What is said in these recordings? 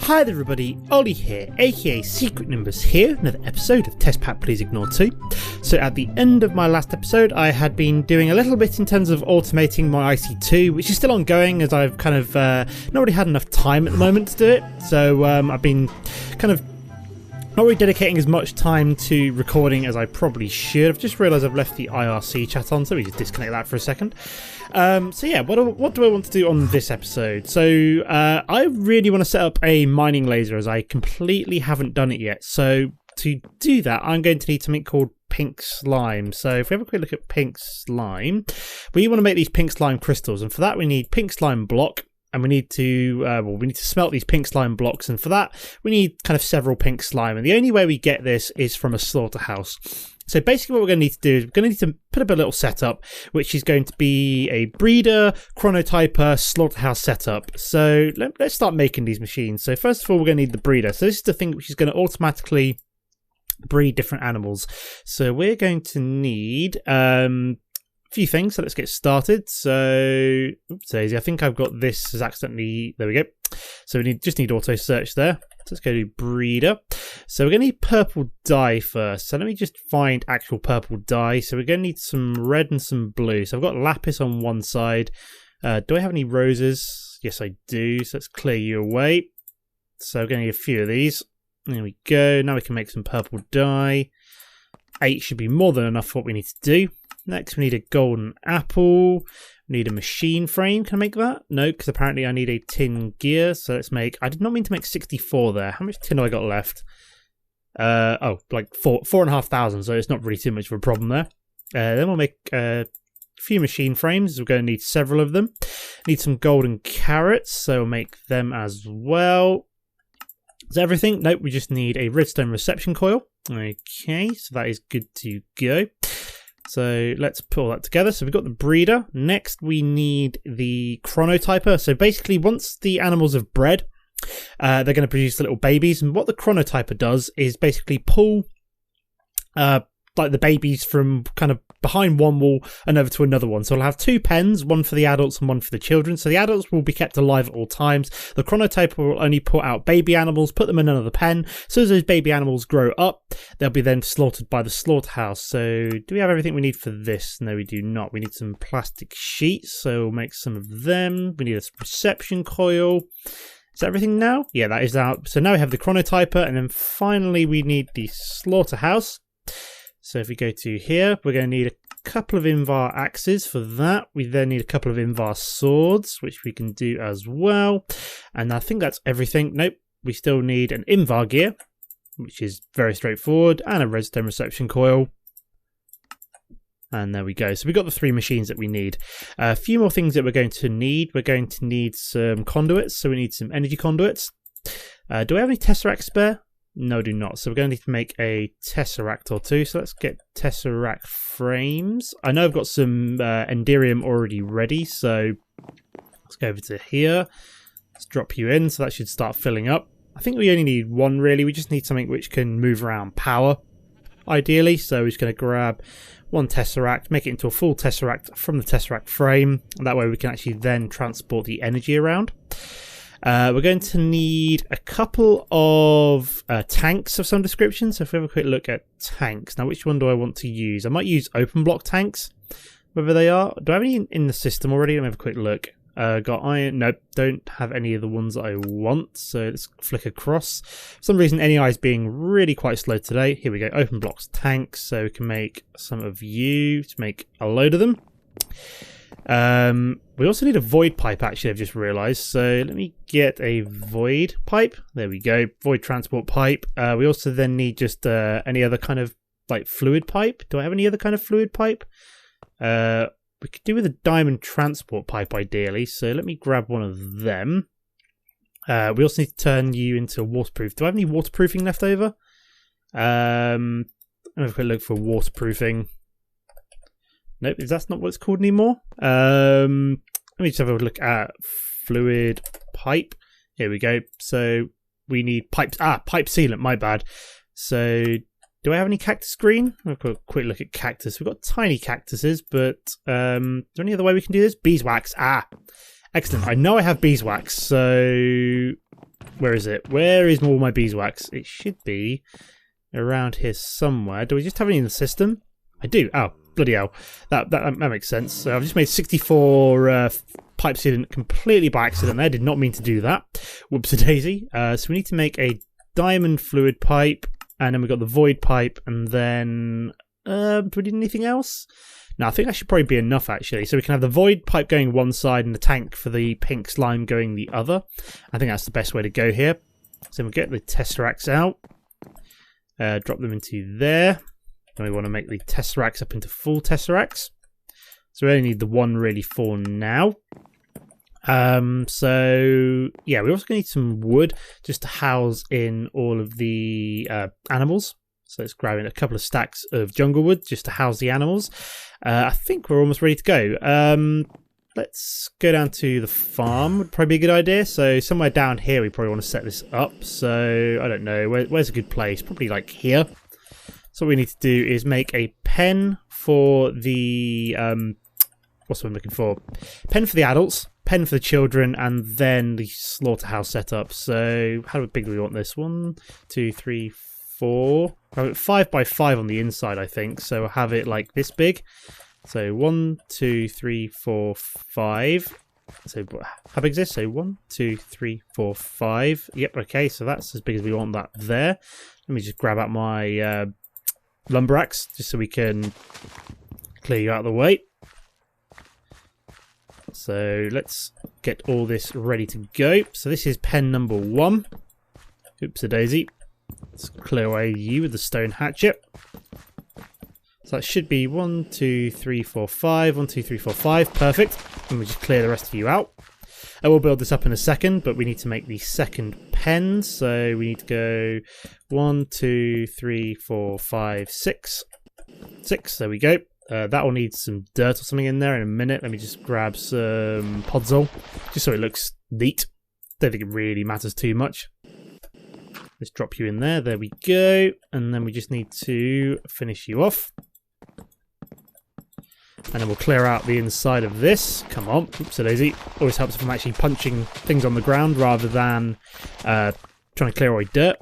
Hi there everybody, Ollie here, aka Secret Nimbus here, another episode of Test Pack Please Ignore 2. So at the end of my last episode, I had been doing a little bit in terms of automating my IC2, which is still ongoing as I've kind of not really had enough time at the moment to do it. So I've been kind of not really dedicating as much time to recording as I probably should. I've just realised I've left the IRC chat on, so we just disconnect that for a second. So yeah, what do I want to do on this episode? So I really want to set up a mining laser, as I completely haven't done it yet. So to do that, I'm going to need something called pink slime. So if we have a quick look at pink slime, we want to make these pink slime crystals, and for that we need pink slime block. And we need to smelt these pink slime blocks, and for that we need kind of several pink slime. And the only way we get this is from a slaughterhouse. So basically what we're going to need to do is we're going to need to put up a little setup, which is going to be a breeder, chronotyper, slaughterhouse setup. So let's start making these machines. So first of all, we're going to need the breeder. So this is the thing which is going to automatically breed different animals. So we're going to need few things, so let's get started. So oops daisy, I think I've got this as accidentally, there we go. So we just need auto search there. So let's go to breeder. So we're going to need purple dye first. So let me just find actual purple dye. So we're going to need some red and some blue. So I've got lapis on one side. Do I have any roses? Yes I do. So let's clear you away. So we're going to need a few of these. There we go. Now we can make some purple dye. 8 should be more than enough for what we need to do. Next, we need a golden apple. We need a machine frame. Can I make that? No, because apparently I need a tin gear. So let's make... I did not mean to make 64 there. How much tin do I got left? Like 4,500. So it's not really too much of a problem there. Then we'll make a few machine frames. We're going to need several of them. Need some golden carrots. So we'll make them as well. Is that everything? Nope, we just need a redstone reception coil. Okay, so that is good to go. So let's put all that together. So we've got the breeder. Next, we need the chronotyper. So basically, once the animals have bred, they're going to produce little babies. And what the chronotyper does is basically pull like the babies from kind of behind one wall and over to another one. So we'll have two pens, one for the adults and one for the children. So the adults will be kept alive at all times. The chronotyper will only put out baby animals, put them in another pen. So as those baby animals grow up, they'll be then slaughtered by the slaughterhouse. So do we have everything we need for this? No, we do not. We need some plastic sheets. So we'll make some of them. We need a reception coil. Is that everything now? Yeah, that is out. So now we have the chronotyper, and then finally we need the slaughterhouse. So if we go to here, we're going to need a couple of Invar axes for that. We then need a couple of Invar swords, which we can do as well. And I think that's everything. Nope, we still need an Invar gear, which is very straightforward, and a redstone reception coil. And there we go. So we've got the 3 machines that we need. A few more things that we're going to need. We're going to need some conduits. So we need some energy conduits. Do I have any Tesseract spare? No, I do not. So we're going to need to make a Tesseract or 2. So let's get Tesseract frames. I know I've got some Enderium already ready. So let's go over to here. Let's drop you in. So that should start filling up. I think we only need 1 really. We just need something which can move around power, ideally. So we're just going to grab 1 Tesseract, make it into a full Tesseract from the Tesseract frame. And that way we can actually then transport the energy around. We're going to need a couple of tanks of some description. So if we have a quick look at tanks. Now, which one do I want to use? I might use open block tanks, whether they are. Do I have any in the system already? Let me have a quick look. Got iron. Nope, don't have any of the ones that I want. So let's flick across. For some reason, NEI is being really quite slow today. Here we go. Open blocks tanks. So we can make some of you to make a load of them. We also need a void pipe, actually, I've just realised. So let me get a void pipe. There we go. Void transport pipe. We also then need just any other kind of like fluid pipe. Do I have any other kind of fluid pipe? We could do with a diamond transport pipe, ideally. So let me grab one of them. We also need to turn you into waterproof. Do I have any waterproofing left over? Let me have a quick look for waterproofing. Nope, that's not what it's called anymore. Let me just have a look at fluid pipe. Here we go. So we need pipes. Pipe sealant, my bad. So do I have any cactus green? I'll have a quick look at cactus. We've got tiny cactuses, but is there any other way we can do this? Beeswax. Excellent. I know I have beeswax. So Where is it? Where is all my beeswax? It should be around here somewhere. Do we just have any in the system? I do. Oh, bloody hell. That makes sense. So I've just made 64 pipe sealant completely by accident there. Did not mean to do that. Whoops-a-daisy. So we need to make a diamond fluid pipe, and then we've got the void pipe, and then do we need anything else? No, I think that should probably be enough actually. So we can have the void pipe going one side and the tank for the pink slime going the other. I think that's the best way to go here. So we'll get the tesseracts out, drop them into there. Then we want to make the tesseracts up into full tesseracts. So we only need the one really for now. So yeah, we also need some wood just to house in all of the animals. So let's grab in a couple of stacks of jungle wood just to house the animals. I think we're almost ready to go. Let's go down to the farm. Would probably be a good idea. So somewhere down here we probably want to set this up. So I don't know, where's a good place? Probably like here. So what we need to do is make a pen for the what's what I'm looking for? Pen for the adults, pen for the children, and then the slaughterhouse setup. So how big do we want this? 1, 2, 3, 4. 5 by 5 on the inside, I think. So I'll have it like this big. So 1, 2, 3, 4, 5. So how big is this? So 1, 2, 3, 4, 5. Yep, okay, so that's as big as we want that there. Let me just grab out my lumber axe just so we can clear you out of the way. So let's get all this ready to go. So this is pen number 1. Oops-a-daisy. Let's clear away you with the stone hatchet. So that should be 1, 2, 3, 4, 5. 1, 2, 3, 4, 5. Perfect. And we just clear the rest of you out. I will build this up in a second, but we need to make the second pen. So we need to go 1, 2, 3, 4, 5, 6. 6. There we go. That will need some dirt or something in there in a minute. Let me just grab some podzol, just so it looks neat. Don't think it really matters too much. Let's drop you in there. There we go. And then we just need to finish you off. And then we'll clear out the inside of this. Come on. Oops-a-daisy. Always helps if I'm actually punching things on the ground rather than trying to clear away dirt.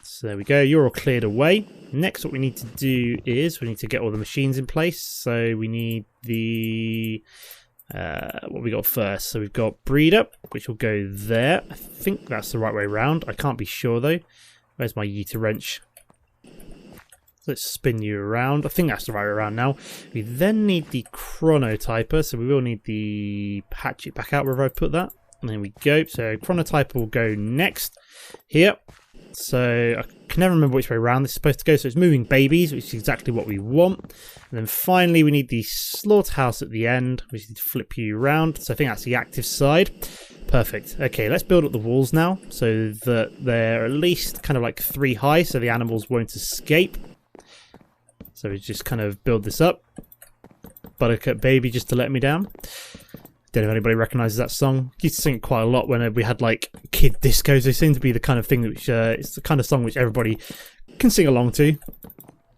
So there we go. You're all cleared away. Next, what we need to do is we need to get all the machines in place. So we need the... what we got first? So we've got breeder, which will go there. I think that's the right way around. I can't be sure though. Where's my yeeter wrench? Let's spin you around. I think that's the right way around now. We then need the chronotyper, so we will need the hatchet back out wherever I put that. And there we go. So chronotyper will go next here. So I can never remember which way around this is supposed to go. So it's moving babies, which is exactly what we want. And then finally we need the slaughterhouse at the end. We just need to flip you around. So I think that's the active side. Perfect. Okay, let's build up the walls now so that they're at least kind of like 3 high so the animals won't escape. So we just kind of build this up. Buttercup Baby just to let me down. Don't know if anybody recognises that song. I used to sing it quite a lot when we had like kid discos. They seem to be the kind of thing which it's the kind of song which everybody can sing along to,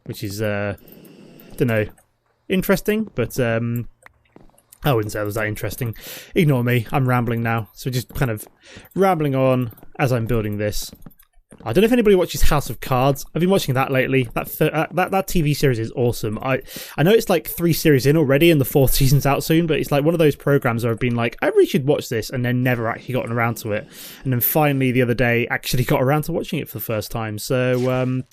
which is don't know, interesting, but I wouldn't say it was that interesting. Ignore me, I'm rambling now. So just kind of rambling on as I'm building this. I don't know if anybody watches House of Cards. I've been watching that lately. That TV series is awesome. I know it's like 3 series in already and the 4th season's out soon, but it's like one of those programs where I've been like, I really should watch this, and then never actually gotten around to it. And then finally the other day actually got around to watching it for the first time. So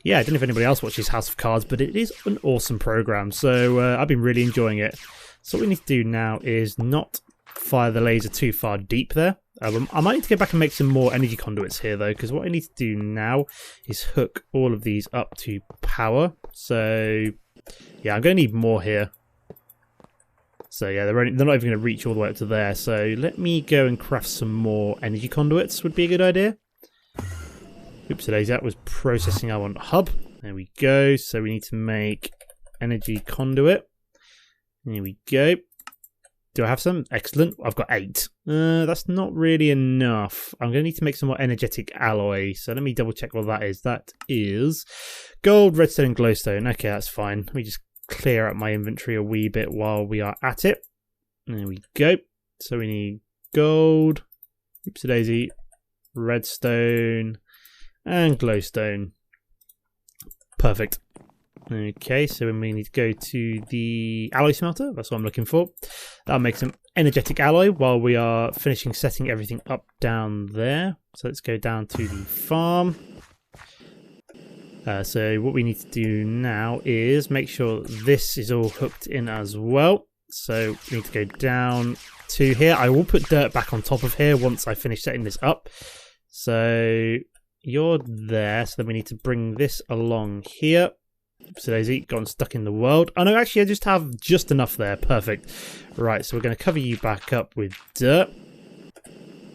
yeah, I don't know if anybody else watches House of Cards, but it is an awesome program. So I've been really enjoying it. So what we need to do now is not fire the laser too far deep there. I might need to go back and make some more energy conduits here though, because what I need to do now is hook all of these up to power. So yeah, I'm going to need more here. So yeah, they're not even going to reach all the way up to there. So let me go and craft some more energy conduits would be a good idea. Oops, that was processing I want hub. There we go. So we need to make energy conduit. There we go. Do I have some? Excellent. I've got 8. That's not really enough. I'm going to need to make some more energetic alloy. So let me double check what that is. That is gold, redstone, and glowstone. Okay, that's fine. Let me just clear out my inventory a wee bit while we are at it. There we go. So we need gold. Oopsie daisy. redstone, and glowstone. Perfect. Okay, so we need to go to the alloy smelter. That's what I'm looking for. That'll make some energetic alloy while we are finishing setting everything up down there. So let's go down to the farm. So what we need to do now is make sure this is all hooked in as well. So we need to go down to here. I will put dirt back on top of here once I finish setting this up. So you're there. So then we need to bring this along here. Oops, Daisy, gone stuck in the world. Oh no, actually I just have just enough there. Perfect. Right, so we're going to cover you back up with dirt.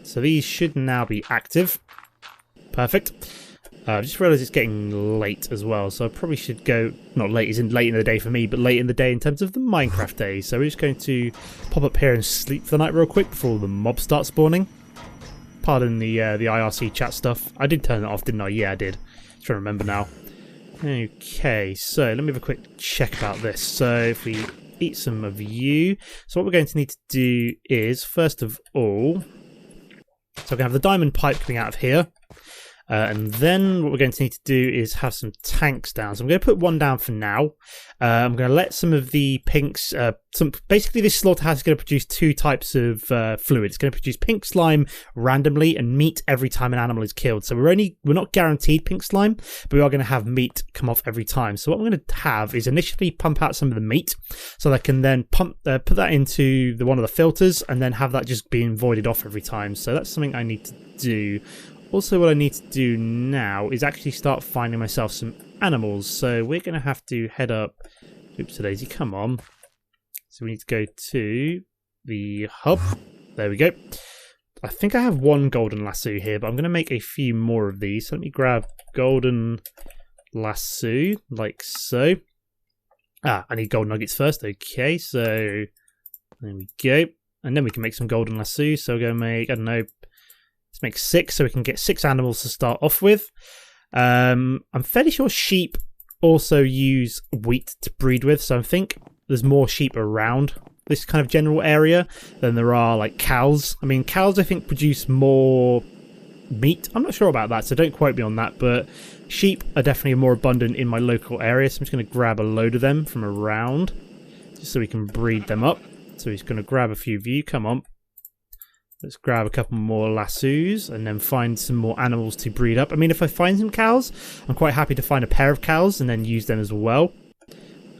So these should now be active. Perfect. I just realised it's getting late as well, so I probably should go, not late as in late in the day for me, but late in the day in terms of the Minecraft days. So we're just going to pop up here and sleep for the night real quick before the mobs start spawning. Pardon the IRC chat stuff. I did turn it off, didn't I? Yeah, I did. Trying to remember now. Okay, so let me have a quick check about this. So if we eat some of you, so what we're going to need to do is, first of all, so we're going to have the diamond pipe coming out of here. And then what we're going to need to do is have some tanks down. So I'm going to put one down for now. I'm going to let some of the pinks... basically, this slaughterhouse is going to produce two types of fluid. It's going to produce pink slime randomly and meat every time an animal is killed. So we're not guaranteed pink slime, but we are going to have meat come off every time. So what I'm going to have is initially pump out some of the meat, so I can then put that into one of the filters and then have that just being voided off every time. So that's something I need to do. Also, what I need to do now is actually start finding myself some animals. So we're going to have to head up... Oops, Daisy, come on. So we need to go to the hub. There we go. I think I have one golden lasso here, but I'm going to make a few more of these. So let me grab golden lasso, like so. I need gold nuggets first. Okay, so there we go. And then we can make some golden lasso. So we're going to make, I don't know... Let's make 6 so we can get 6 animals to start off with. I'm fairly sure sheep also use wheat to breed with, so I think there's more sheep around this kind of general area than there are like cows. I mean, cows I think produce more meat. I'm not sure about that, so don't quote me on that, but sheep are definitely more abundant in my local area, so I'm just going to grab a load of them from around just so we can breed them up. So he's going to grab a few of you. Come on. Let's grab a couple more lassos and then find some more animals to breed up. I mean, if I find some cows, I'm quite happy to find a pair of cows and then use them as well.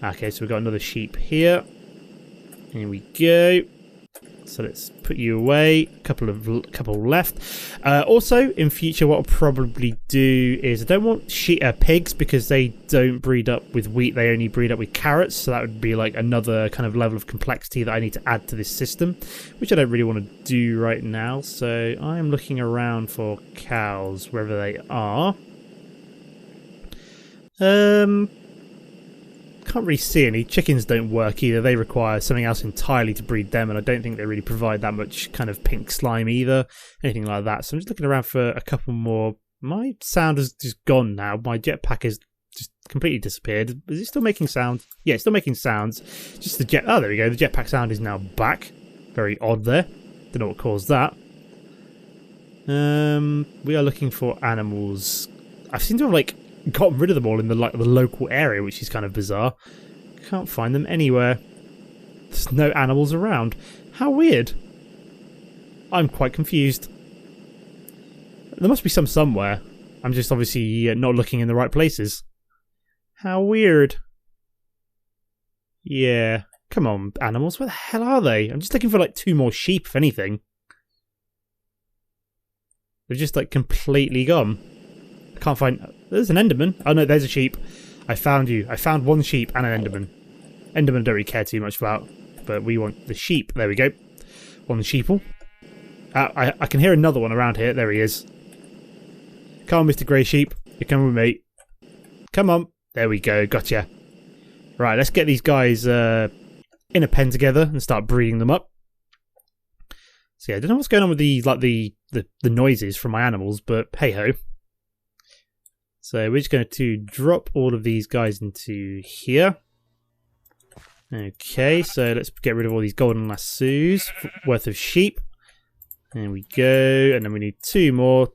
Okay, so we've got another sheep here. Here we go. So let's put you away. Couple left. Also, in future, what I'll probably do is I don't want pigs because they don't breed up with wheat. They only breed up with carrots. So that would be like another kind of level of complexity that I need to add to this system, which I don't really want to do right now. So I am looking around for cows wherever they are. Can't really see any. Chickens don't work either. They require something else entirely to breed them, and I don't think they really provide that much kind of pink slime either, anything like that. So I'm just looking around for a couple more. My sound has just gone now. My jetpack has just completely disappeared. Is it still making sound? Yeah, it's still making sounds. Just the jet. Oh, there we go. The jetpack sound is now back. Very odd there. Don't know what caused that. We are looking for animals. I seem to have like gotten rid of them all in the local area, which is kind of bizarre. Can't find them anywhere. There's no animals around. How weird. I'm quite confused. There must be some somewhere. I'm just obviously not looking in the right places. How weird. Yeah. Come on, animals. Where the hell are they? I'm just looking for like 2 more sheep, if anything. They've just like completely gone. I can't find... There's an Enderman. Oh no, there's a sheep. I found you. I found 1 sheep and an Enderman. Enderman don't really care too much about, but we want the sheep. There we go. 1 sheeple. I can hear another one around here. There he is. Come on, Mr. Grey Sheep. You're coming with me. Come on. There we go. Gotcha. Right, let's get these guys in a pen together and start breeding them up. So yeah, I don't know what's going on with the noises from my animals, but hey ho. So we're just going to drop all of these guys into here. Okay, so let's get rid of all these golden lassos worth of sheep. There we go, and then we need 2 more.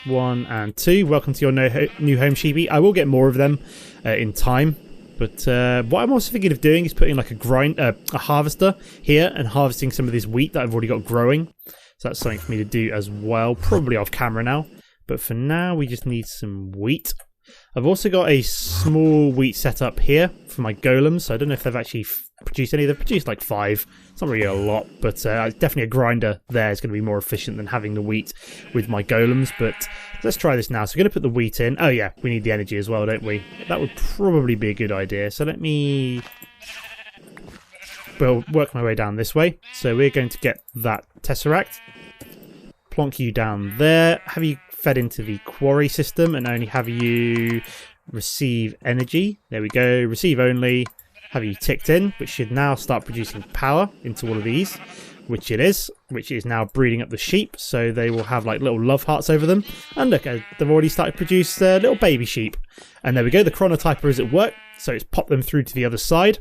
1 and 2. Welcome to your new home, Sheepy. I will get more of them in time. But what I'm also thinking of doing is putting like a harvester here and harvesting some of this wheat that I've already got growing. So that's something for me to do as well, probably off camera now. But for now, we just need some wheat. I've also got a small wheat setup here for my golems. So I don't know if they've actually produced any. They've produced like 5. It's not really a lot, but definitely a grinder there is going to be more efficient than having the wheat with my golems. But let's try this now. So we're going to put the wheat in. Oh yeah, we need the energy as well, don't we? That would probably be a good idea. So let me work my way down this way. So we're going to get that tesseract. Plonk you down there. Have you fed into the quarry system and only have you receive energy. There we go. Receive only. Have you ticked in, which should now start producing power into all of these, which it is, which is now breeding up the sheep, so they will have like little love hearts over them. And look, they've already started to produce little baby sheep. And there we go, the chronotyper is at work, so it's popped them through to the other side.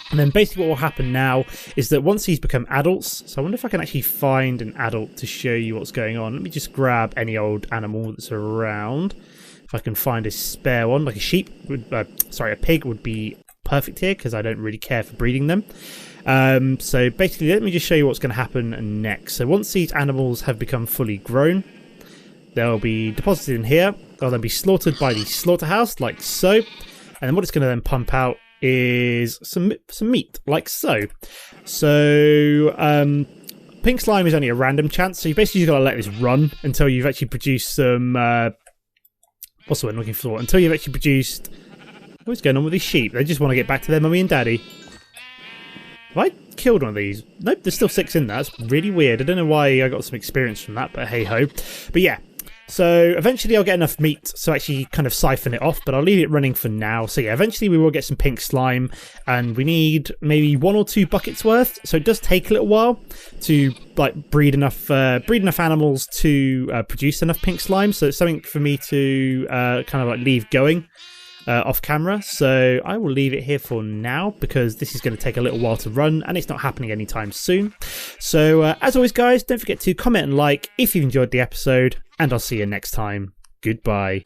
And then basically what will happen now is that once these become adults, so I wonder if I can actually find an adult to show you what's going on. Let me just grab any old animal that's around. If I can find a spare one, like a sheep, a pig would be perfect here because I don't really care for breeding them. So basically let me just show you what's going to happen next. So once these animals have become fully grown, they'll be deposited in here. They'll then be slaughtered by the slaughterhouse like so. And then what it's going to then pump out is some meat like so. So pink slime is only a random chance. So you basically just got to let this run until you've actually produced some... what's the word I'm looking for? Until you've actually produced... What's going on with these sheep? They just want to get back to their mummy and daddy. Have I killed one of these? Nope, there's still 6 in there. That's really weird. I don't know why I got some experience from that, but hey ho. But yeah, so eventually I'll get enough meat to actually kind of siphon it off, but I'll leave it running for now. So yeah, eventually we will get some pink slime, and we need maybe 1 or 2 buckets worth. So it does take a little while to like breed enough animals to produce enough pink slime. So it's something for me to kind of like leave going off camera, so I will leave it here for now because this is going to take a little while to run and it's not happening anytime soon. So as always guys, don't forget to comment and like if you've enjoyed the episode, and I'll see you next time. Goodbye.